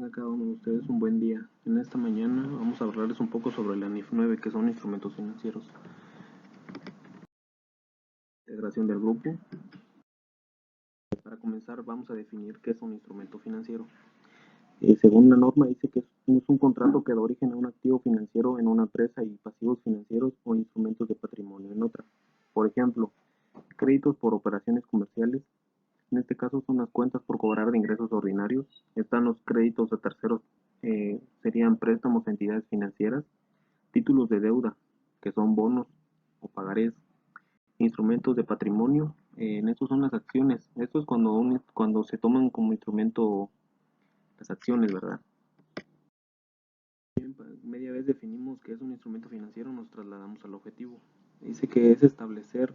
tenga cada uno de ustedes un buen día. En esta mañana vamos a hablarles un poco sobre la NIF 9, que son instrumentos financieros. Integración del grupo. Para comenzar vamos a definir qué es un instrumento financiero. Según la norma dice que es un contrato que da origen a un activo financiero en una empresa y pasivos financieros o instrumentos de patrimonio en otra. Por ejemplo, créditos por operaciones comerciales. En este caso son las cuentas por cobrar de ingresos ordinarios. Están los créditos a terceros, serían préstamos a entidades financieras, títulos de deuda, que son bonos o pagarés, instrumentos de patrimonio, en estos son las acciones. Esto es cuando se toman como instrumento las acciones, ¿verdad? Bien, media vez definimos qué es un instrumento financiero, nos trasladamos al objetivo. Dice que es establecer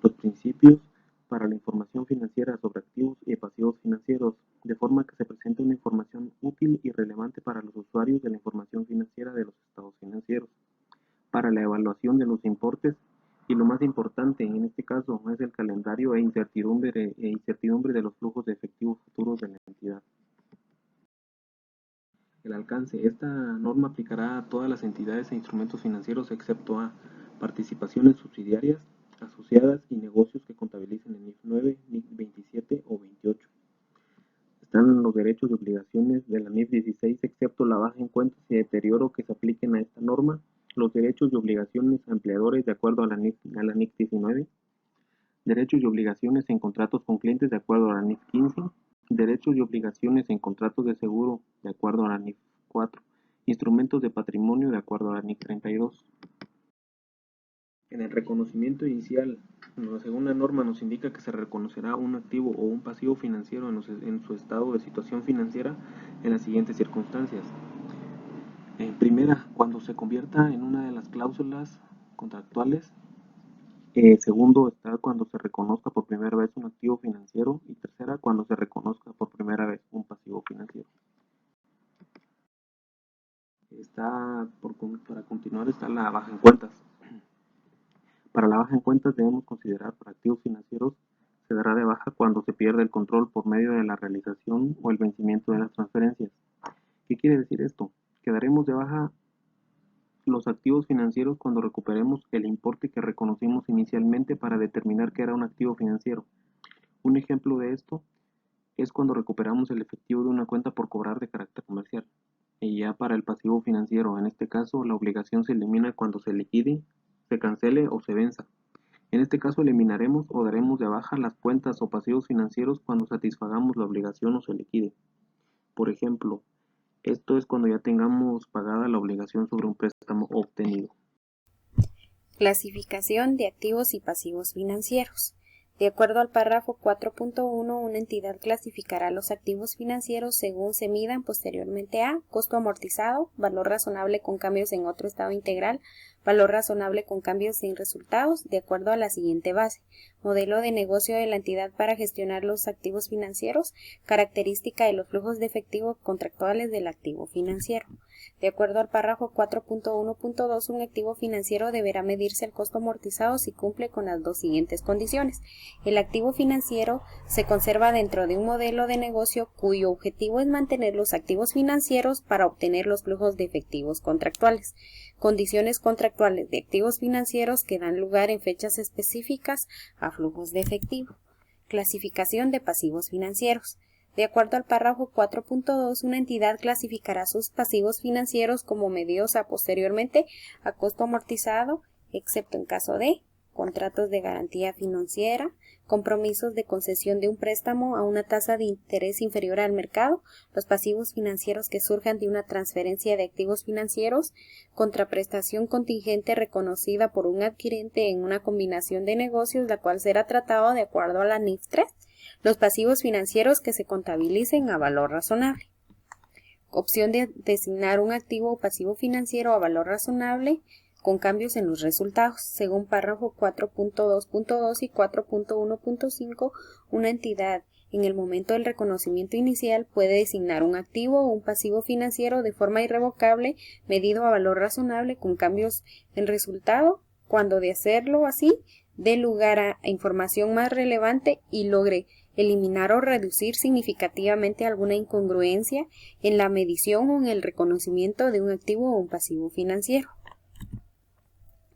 los principios para la información financiera sobre activos y pasivos financieros, de forma que se presente una información útil y relevante para los usuarios de la información financiera de los estados financieros, para la evaluación de los importes y lo más importante en este caso es el calendario e incertidumbre de los flujos de efectivo futuros de la entidad. El alcance. Esta norma aplicará a todas las entidades e instrumentos financieros excepto a participaciones subsidiarias, asociadas y negocios que contabilicen en NIF 9, NIF 27 o 28. Están los derechos y obligaciones de la NIF 16 excepto la baja en cuentas y deterioro que se apliquen a esta norma, los derechos y obligaciones a empleadores de acuerdo a la NIF 19, derechos y obligaciones en contratos con clientes de acuerdo a la NIF 15, derechos y obligaciones en contratos de seguro de acuerdo a la NIF 4, instrumentos de patrimonio de acuerdo a la NIF 32. En el reconocimiento inicial, la segunda norma nos indica que se reconocerá un activo o un pasivo financiero en su estado de situación financiera en las siguientes circunstancias. Primera, cuando se convierta en una de las cláusulas contractuales. Segundo está cuando se reconozca por primera vez un activo financiero y tercera cuando se reconozca por primera vez un pasivo financiero. Para continuar está la baja en cuentas. Para la baja en cuentas debemos considerar para activos financieros se dará de baja cuando se pierde el control por medio de la realización o el vencimiento de las transferencias. ¿Qué quiere decir esto? Que daremos de baja los activos financieros cuando recuperemos el importe que reconocimos inicialmente para determinar que era un activo financiero. Un ejemplo de esto es cuando recuperamos el efectivo de una cuenta por cobrar de carácter comercial. Y ya para el pasivo financiero, en este caso, la obligación se elimina cuando se liquide, se cancele o se venza. En este caso eliminaremos o daremos de baja las cuentas o pasivos financieros cuando satisfagamos la obligación o se liquide. Por ejemplo, esto es cuando ya tengamos pagada la obligación sobre un préstamo obtenido. Clasificación de activos y pasivos financieros. De acuerdo al párrafo 4.1, una entidad clasificará los activos financieros según se midan posteriormente a costo amortizado, valor razonable con cambios en otro estado integral, valor razonable con cambios sin resultados, de acuerdo a la siguiente base: modelo de negocio de la entidad para gestionar los activos financieros, característica de los flujos de efectivo contractuales del activo financiero. De acuerdo al párrafo 4.1.2, un activo financiero deberá medirse el costo amortizado si cumple con las dos siguientes condiciones. El activo financiero se conserva dentro de un modelo de negocio cuyo objetivo es mantener los activos financieros para obtener los flujos de efectivos contractuales. Condiciones contractuales de activos financieros que dan lugar en fechas específicas a flujos de efectivo. Clasificación de pasivos financieros. De acuerdo al párrafo 4.2, una entidad clasificará sus pasivos financieros como medidos posteriormente a costo amortizado, excepto en caso de contratos de garantía financiera, compromisos de concesión de un préstamo a una tasa de interés inferior al mercado, los pasivos financieros que surjan de una transferencia de activos financieros, contraprestación contingente reconocida por un adquirente en una combinación de negocios, la cual será tratado de acuerdo a la NIF 3, los pasivos financieros que se contabilicen a valor razonable. Opción de designar un activo o pasivo financiero a valor razonable con cambios en los resultados. Según párrafo 4.2.2 y 4.1.5, una entidad en el momento del reconocimiento inicial puede designar un activo o un pasivo financiero de forma irrevocable, medido a valor razonable con cambios en resultado, cuando de hacerlo así dé lugar a información más relevante y logre eliminar o reducir significativamente alguna incongruencia en la medición o en el reconocimiento de un activo o un pasivo financiero.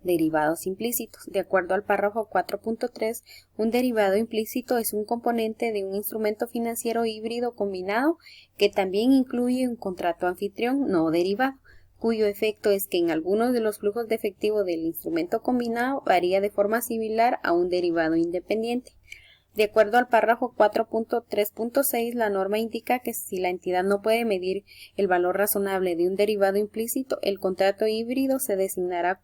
Derivados implícitos. De acuerdo al párrafo 4.3, un derivado implícito es un componente de un instrumento financiero híbrido combinado que también incluye un contrato anfitrión no derivado, cuyo efecto es que en algunos de los flujos de efectivo del instrumento combinado varía de forma similar a un derivado independiente. De acuerdo al párrafo 4.3.6, la norma indica que si la entidad no puede medir el valor razonable de un derivado implícito, el contrato híbrido se designará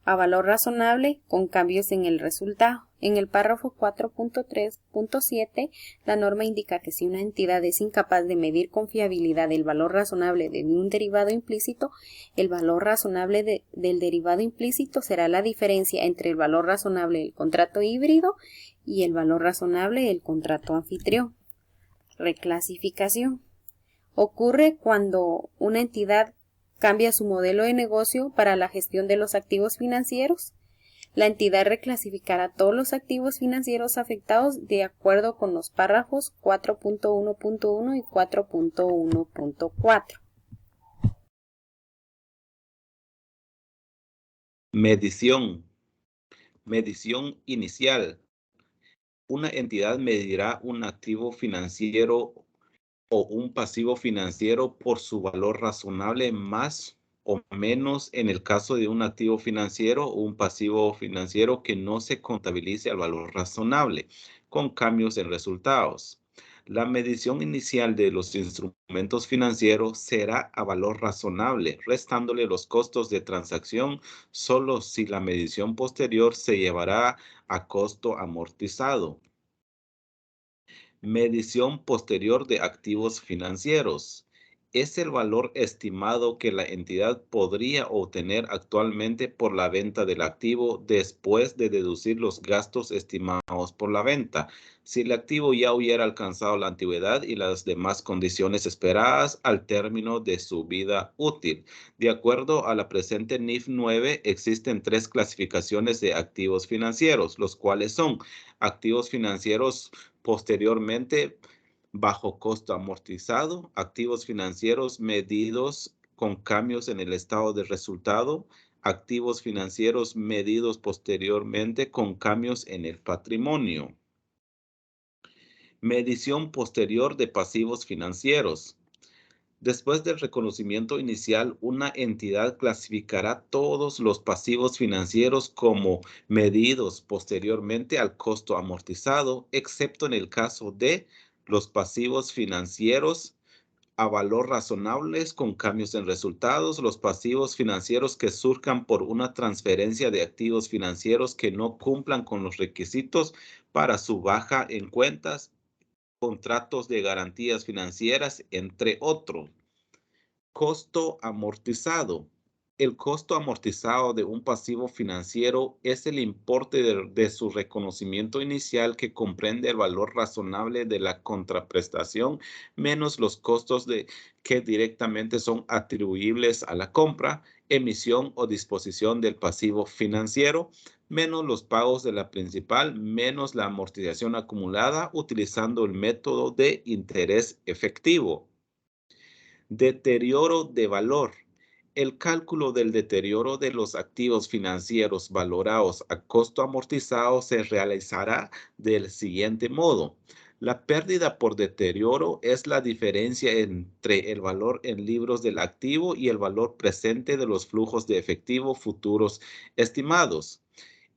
a valor razonable con cambios en el resultado. En el párrafo 4.3.7, la norma indica que si una entidad es incapaz de medir con fiabilidad el valor razonable de un derivado implícito, el valor razonable del derivado implícito será la diferencia entre el valor razonable del contrato híbrido y el valor razonable del contrato anfitrión. Reclasificación. Ocurre cuando una entidad cambia su modelo de negocio para la gestión de los activos financieros. La entidad reclasificará todos los activos financieros afectados de acuerdo con los párrafos 4.1.1 y 4.1.4. Medición. Medición inicial. Una entidad medirá un activo financiero o un pasivo financiero por su valor razonable más o menos en el caso de un activo financiero o un pasivo financiero que no se contabilice al valor razonable, con cambios en resultados. La medición inicial de los instrumentos financieros será a valor razonable, restándole los costos de transacción solo si la medición posterior se llevará a costo amortizado. Medición posterior de activos financieros. Es el valor estimado que la entidad podría obtener actualmente por la venta del activo después de deducir los gastos estimados por la venta. Si el activo ya hubiera alcanzado la antigüedad y las demás condiciones esperadas al término de su vida útil. De acuerdo a la presente NIF 9, existen 3 clasificaciones de activos financieros, los cuales son activos financieros posteriormente bajo costo amortizado, activos financieros medidos con cambios en el estado de resultado, activos financieros medidos posteriormente con cambios en el patrimonio. Medición posterior de pasivos financieros. Después del reconocimiento inicial, una entidad clasificará todos los pasivos financieros como medidos posteriormente al costo amortizado, excepto en el caso de los pasivos financieros a valor razonables con cambios en resultados, los pasivos financieros que surjan por una transferencia de activos financieros que no cumplan con los requisitos para su baja en cuentas, contratos de garantías financieras, entre otros. Costo amortizado. El costo amortizado de un pasivo financiero es el importe de su reconocimiento inicial que comprende el valor razonable de la contraprestación menos los costos que directamente son atribuibles a la compra, emisión o disposición del pasivo financiero, menos los pagos de la principal, menos la amortización acumulada utilizando el método de interés efectivo. Deterioro de valor. El cálculo del deterioro de los activos financieros valorados a costo amortizado se realizará del siguiente modo. La pérdida por deterioro es la diferencia entre el valor en libros del activo y el valor presente de los flujos de efectivo futuros estimados.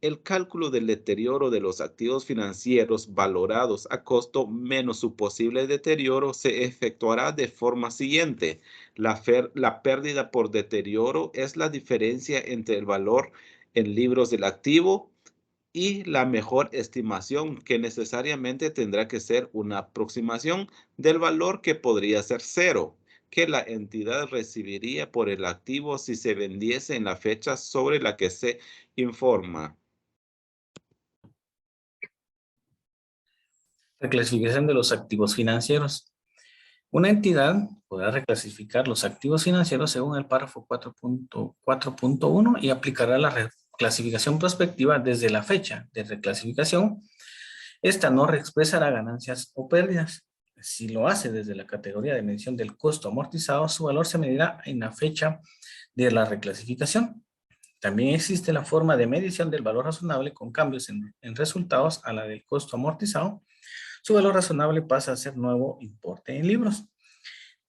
El cálculo del deterioro de los activos financieros valorados a costo menos su posible deterioro se efectuará de forma siguiente. La pérdida por deterioro es la diferencia entre el valor en libros del activo y la mejor estimación, que necesariamente tendrá que ser una aproximación del valor que podría ser cero, que la entidad recibiría por el activo si se vendiese en la fecha sobre la que se informa. Reclasificación de los activos financieros. Una entidad podrá reclasificar los activos financieros según el párrafo 4.1 y aplicará la reclasificación prospectiva desde la fecha de reclasificación Esta no reexpresará ganancias o pérdidas. Si lo hace desde la categoría de medición del costo amortizado, su valor se medirá en la fecha de la reclasificación. También existe la forma de medición del valor razonable con cambios en resultados a la del costo amortizado. Su valor razonable pasa a ser nuevo importe en libros.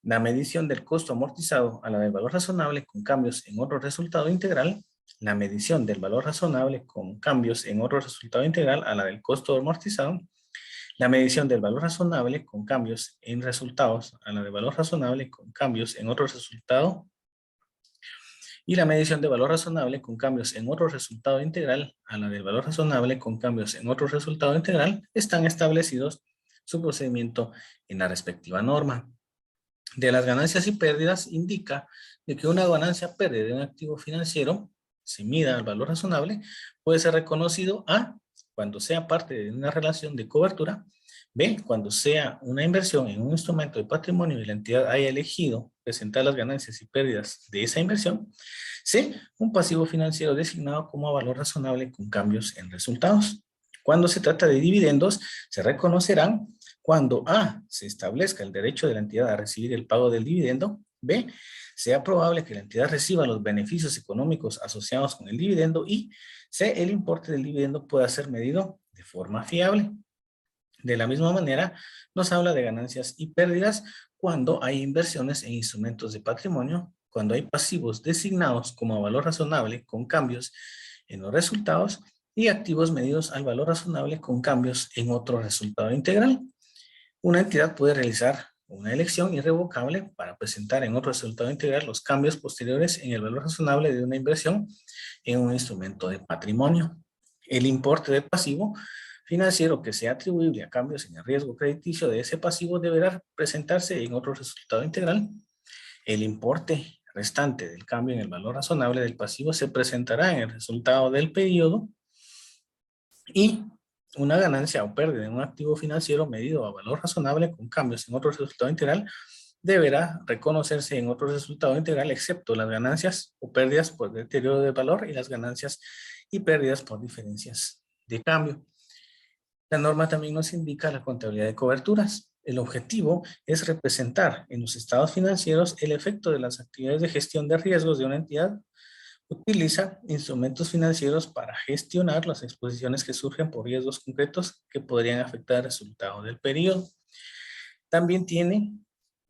La medición del costo amortizado a la del valor razonable con cambios en otro resultado integral. La medición del valor razonable con cambios en otro resultado integral a la del costo amortizado. La medición del valor razonable con cambios en resultados a la del valor razonable con cambios en otro resultado. Y la medición de valor razonable con cambios en otro resultado integral a la del valor razonable con cambios en otro resultado integral están establecidos su procedimiento en la respectiva norma. De las ganancias y pérdidas indica de que una ganancia o pérdida de un activo financiero se mida al valor razonable puede ser reconocido a cuando sea parte de una relación de cobertura, B, cuando sea una inversión en un instrumento de patrimonio y la entidad haya elegido presentar las ganancias y pérdidas de esa inversión, C, un pasivo financiero designado como valor razonable con cambios en resultados. Cuando se trata de dividendos, se reconocerán cuando A, se establezca el derecho de la entidad a recibir el pago del dividendo, B, sea probable que la entidad reciba los beneficios económicos asociados con el dividendo y C, el importe del dividendo pueda ser medido de forma fiable. De la misma manera, nos habla de ganancias y pérdidas cuando hay inversiones en instrumentos de patrimonio, cuando hay pasivos designados como valor razonable con cambios en los resultados y activos medidos al valor razonable con cambios en otro resultado integral. Una entidad puede realizar una elección irrevocable para presentar en otro resultado integral los cambios posteriores en el valor razonable de una inversión en un instrumento de patrimonio. El importe del pasivo financiero que sea atribuible a cambios en el riesgo crediticio de ese pasivo deberá presentarse en otro resultado integral. El importe restante del cambio en el valor razonable del pasivo se presentará en el resultado del periodo y una ganancia o pérdida en un activo financiero medido a valor razonable con cambios en otro resultado integral deberá reconocerse en otro resultado integral excepto las ganancias o pérdidas por deterioro de valor y las ganancias y pérdidas por diferencias de cambio. La norma también nos indica la contabilidad de coberturas. El objetivo es representar en los estados financieros el efecto de las actividades de gestión de riesgos de una entidad. Utiliza instrumentos financieros para gestionar las exposiciones que surgen por riesgos concretos que podrían afectar el resultado del periodo. También tiene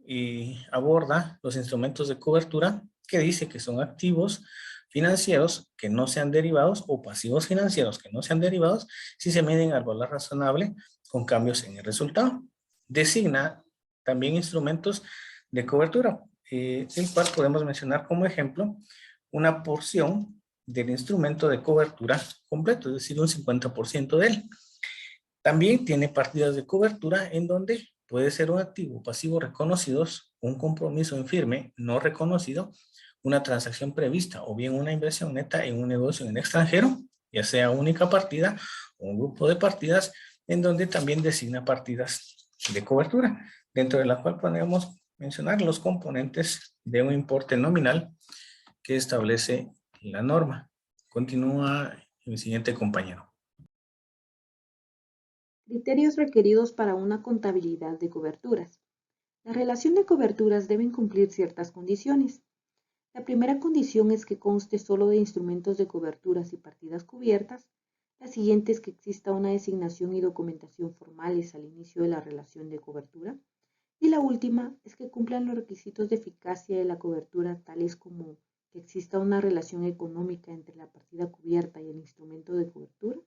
y aborda los instrumentos de cobertura que dice que son activos financieros que no sean derivados o pasivos financieros que no sean derivados si se miden al valor razonable con cambios en el resultado. Designa también instrumentos de cobertura, el cual podemos mencionar como ejemplo una porción del instrumento de cobertura completo, es decir, un 50% de él. También tiene partidas de cobertura en donde puede ser un activo pasivo reconocidos, un compromiso en firme no reconocido, una transacción prevista o bien una inversión neta en un negocio en el extranjero, ya sea única partida o un grupo de partidas, en donde también designa partidas de cobertura, dentro de la cual podemos mencionar los componentes de un importe nominal que establece la norma. Continúa el siguiente compañero. Criterios requeridos para una contabilidad de coberturas. La relación de coberturas deben cumplir ciertas condiciones. La primera condición es que conste solo de instrumentos de coberturas y partidas cubiertas. La siguiente es que exista una designación y documentación formales al inicio de la relación de cobertura. Y la última es que cumplan los requisitos de eficacia de la cobertura, tales como que exista una relación económica entre la partida cubierta y el instrumento de cobertura.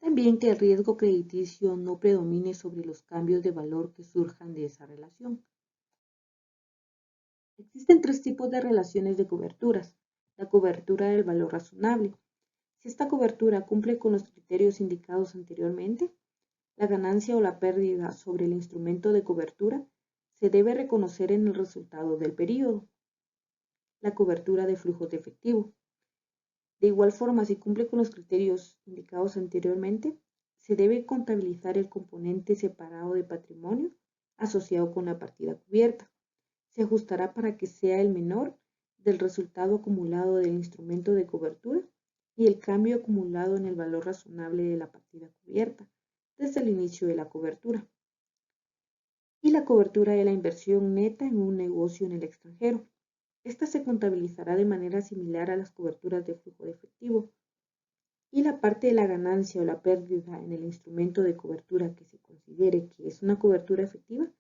También que el riesgo crediticio no predomine sobre los cambios de valor que surjan de esa relación. Existen tres tipos de relaciones de coberturas. La cobertura del valor razonable. Si esta cobertura cumple con los criterios indicados anteriormente, la ganancia o la pérdida sobre el instrumento de cobertura se debe reconocer en el resultado del periodo. La cobertura de flujos de efectivo. De igual forma, si cumple con los criterios indicados anteriormente, se debe contabilizar el componente separado de patrimonio asociado con la partida cubierta. Se ajustará para que sea el menor del resultado acumulado del instrumento de cobertura y el cambio acumulado en el valor razonable de la partida cubierta, desde el inicio de la cobertura. Y la cobertura de la inversión neta en un negocio en el extranjero. Esta se contabilizará de manera similar a las coberturas de flujo de efectivo. Y la parte de la ganancia o la pérdida en el instrumento de cobertura que se considere que es una cobertura efectiva,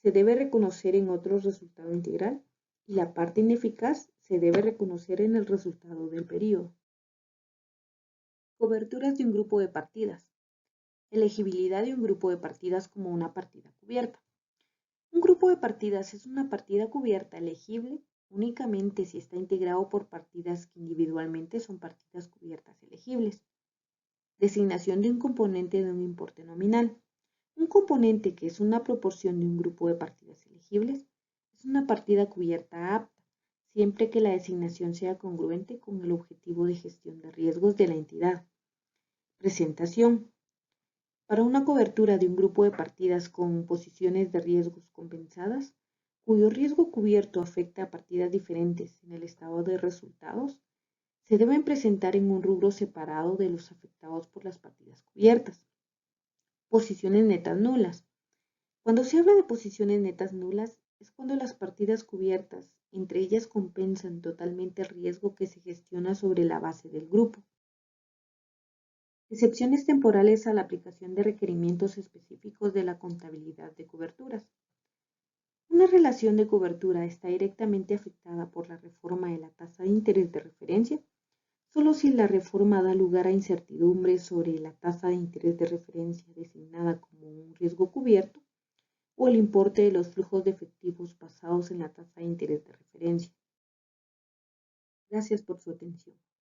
se debe reconocer en otro resultado integral y la parte ineficaz se debe reconocer en el resultado del período. Coberturas de un grupo de partidas. Elegibilidad de un grupo de partidas como una partida cubierta. Un grupo de partidas es una partida cubierta elegible únicamente si está integrado por partidas que individualmente son partidas cubiertas elegibles. Designación de un componente de un importe nominal. Un componente que es una proporción de un grupo de partidas elegibles es una partida cubierta apta, siempre que la designación sea congruente con el objetivo de gestión de riesgos de la entidad. Presentación. Para una cobertura de un grupo de partidas con posiciones de riesgos compensadas, cuyo riesgo cubierto afecta a partidas diferentes en el estado de resultados, se deben presentar en un rubro separado de los afectados por las partidas cubiertas. Posiciones netas nulas. Cuando se habla de posiciones netas nulas, es cuando las partidas cubiertas entre ellas compensan totalmente el riesgo que se gestiona sobre la base del grupo. Excepciones temporales a la aplicación de requerimientos específicos de la contabilidad de coberturas. Una relación de cobertura está directamente afectada por la reforma de la tasa de interés de referencia, solo si la reforma da lugar a incertidumbres sobre la tasa de interés de referencia designada como un riesgo cubierto o el importe de los flujos de efectivos basados en la tasa de interés de referencia. Gracias por su atención.